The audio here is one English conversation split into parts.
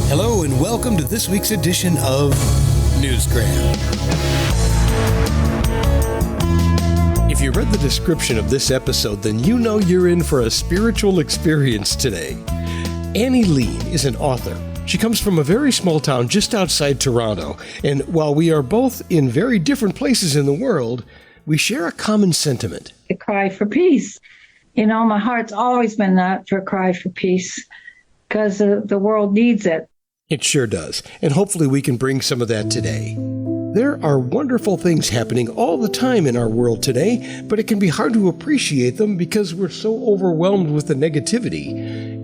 Hello and welcome to this week's edition of Newsgram. If you read the description of this episode, then you know you're in for a spiritual experience today. Annie Lean is an author. She comes from a very small town just outside Toronto, and while we are both in very different places in the world, we share a common sentiment. The cry for peace. You know, my heart's always been that for a cry for peace, because the world needs it. It sure does, and hopefully we can bring some of that today. There are wonderful things happening all the time in our world today, but it can be hard to appreciate them because we're so overwhelmed with the negativity,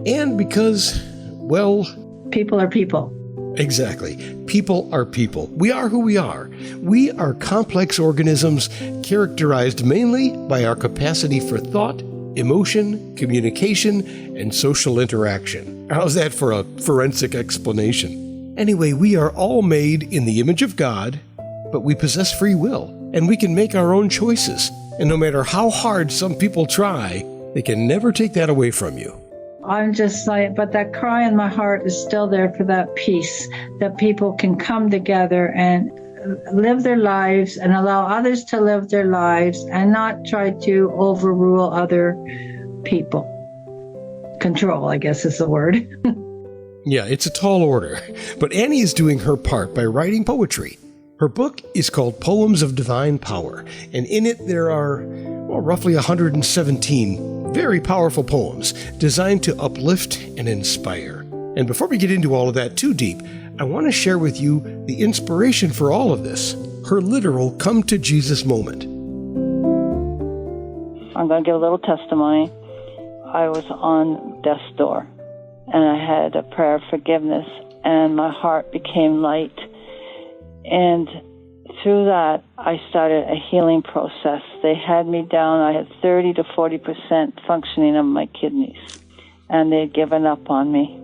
and because, well... people are people. Exactly. People are people. We are who we are. We are complex organisms characterized mainly by our capacity for thought, emotion, communication, and social interaction. How's that for a forensic explanation? Anyway, we are all made in the image of God, but we possess free will, and we can make our own choices. And no matter how hard some people try, they can never take that away from you. I'm just like, but that cry in my heart is still there for that peace, that people can come together and live their lives and allow others to live their lives and not try to overrule other people. Control, I guess is the word. Yeah, it's a tall order. But Annie is doing her part by writing poetry. Her book is called Poems of Divine Power, and in it there are roughly 117 very powerful poems designed to uplift and inspire. And before we get into all of that too deep, I want to share with you the inspiration for all of this, her literal come to Jesus moment. I'm going to give a little testimony. I was on death's door, and I had a prayer of forgiveness, and my heart became light. And through that, I started a healing process. They had me down. I had 30 to 40% functioning of my kidneys, and they had given up on me.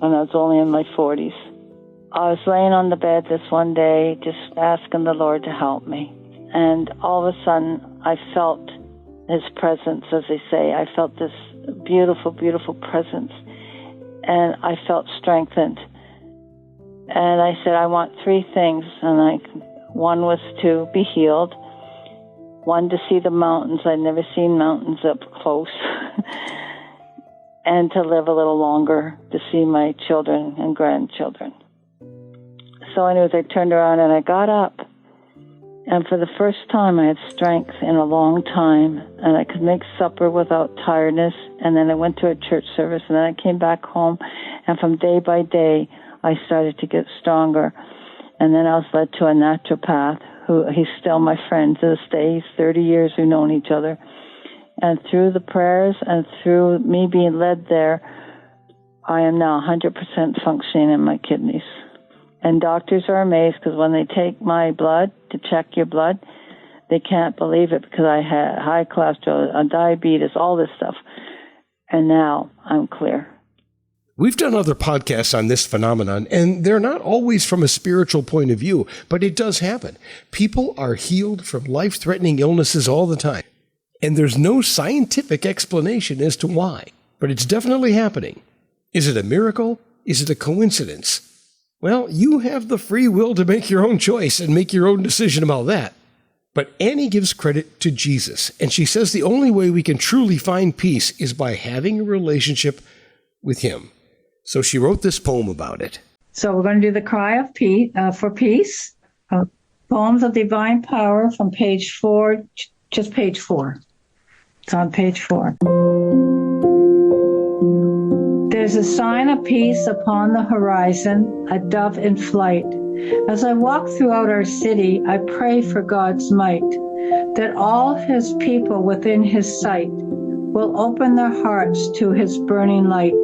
And I was only in my 40s. I was laying on the bed this one day, just asking the Lord to help me. And all of a sudden, I felt His presence, as they say. I felt this beautiful, beautiful presence. And I felt strengthened. And I said, I want three things. And one was to be healed. One, to see the mountains. I'd never seen mountains up close. And to live a little longer, to see my children and grandchildren. So anyways, I turned around and I got up. And for the first time, I had strength in a long time. And I could make supper without tiredness. And then I went to a church service. And then I came back home. And from day by day, I started to get stronger. And then I was led to a naturopath, he's still my friend to this day. He's 30 years we've known each other. And through the prayers and through me being led there, I am now 100% functioning in my kidneys. And doctors are amazed because when they take my blood to check your blood, they can't believe it because I had high cholesterol, diabetes, all this stuff. And now I'm clear. We've done other podcasts on this phenomenon, and they're not always from a spiritual point of view, but it does happen. People are healed from life-threatening illnesses all the time, and there's no scientific explanation as to why, but it's definitely happening. Is it a miracle? Is it a coincidence? Well, you have the free will to make your own choice and make your own decision about that. But Annie gives credit to Jesus, and she says the only way we can truly find peace is by having a relationship with Him. So she wrote this poem about it. So we're going to do the cry of peace, for peace. Poems of Divine Power from page 4, just page 4. It's on page 4. There's a sign of peace upon the horizon, a dove in flight. As I walk throughout our city, I pray for God's might, that all His people within His sight will open their hearts to His burning light.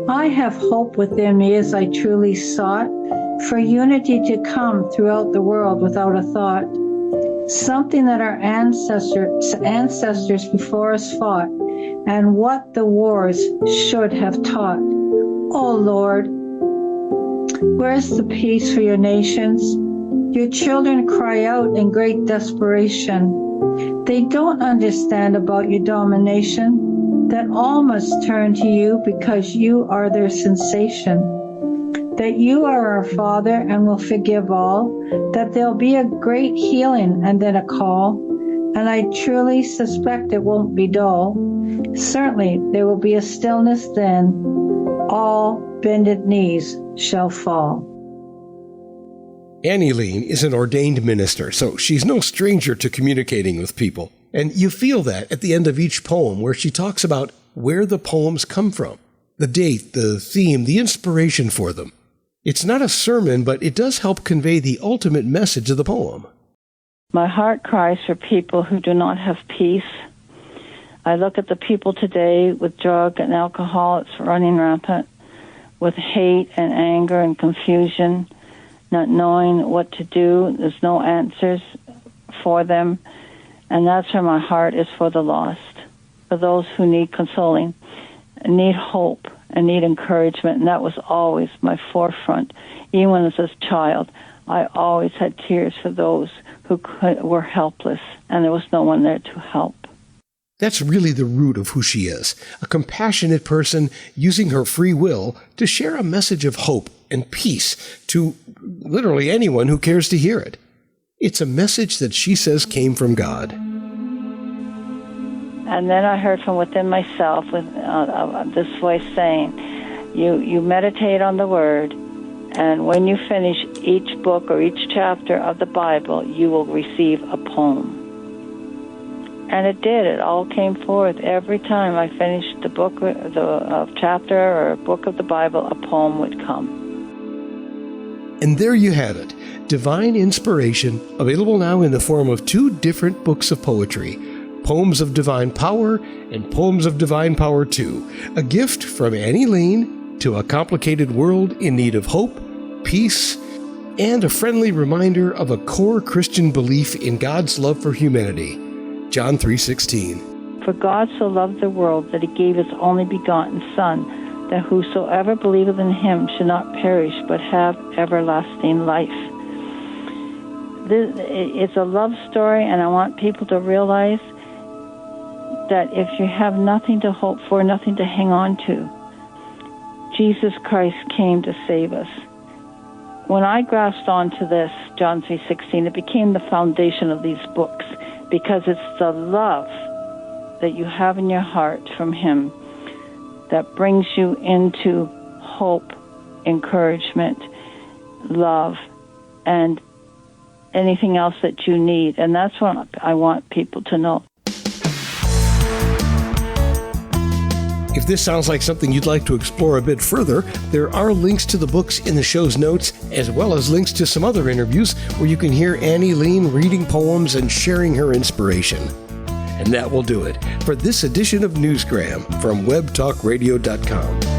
I have hope within me as I truly sought for unity to come throughout the world without a thought, something that our ancestors before us fought, and what the wars should have taught. Oh Lord, where's the peace for your nations? Your children cry out in great desperation. They don't understand about your domination, that all must turn to you because you are their sensation. that you are our Father and will forgive all, that there'll be a great healing and then a call, and I truly suspect it won't be dull. Certainly there will be a stillness then, all bended knees shall fall. Annie Leen is an ordained minister, so she's no stranger to communicating with people. And you feel that at the end of each poem where she talks about where the poems come from, the date, the theme, the inspiration for them. It's not a sermon, but it does help convey the ultimate message of the poem. My heart cries for people who do not have peace. I look at the people today with drug and alcohol. It's running rampant, with hate and anger and confusion, not knowing what to do. There's no answers for them. And that's where my heart is, for the lost, for those who need consoling, need hope, and need encouragement. And that was always my forefront. Even when I was a child, I always had tears for those who were helpless, and there was no one there to help. That's really the root of who she is, a compassionate person using her free will to share a message of hope and peace to literally anyone who cares to hear it. It's a message that she says came from God. And then I heard from within myself with this voice saying, you meditate on the Word, and when you finish each book or each chapter of the Bible, you will receive a poem. And it did. It all came forth. Every time I finished the book, the chapter or a book of the Bible, a poem would come. And there you have it. Divine Inspiration, available now in the form of 2 different books of poetry, Poems of Divine Power and Poems of Divine Power 2, a gift from Annie Leen to a complicated world in need of hope, peace, and a friendly reminder of a core Christian belief in God's love for humanity. John 3:16. For God so loved the world that he gave his only begotten Son, that whosoever believeth in him should not perish but have everlasting life. It's a love story, and I want people to realize that if you have nothing to hope for, nothing to hang on to, Jesus Christ came to save us. When I grasped onto this, John 3:16, it became the foundation of these books, because it's the love that you have in your heart from him that brings you into hope, encouragement, love, and anything else that you need. And that's what I want people to know. If this sounds like something you'd like to explore a bit further, there are links to the books in the show's notes, as well as links to some other interviews where you can hear Annie Leen reading poems and sharing her inspiration. And that will do it for this edition of Newsgram from webtalkradio.com.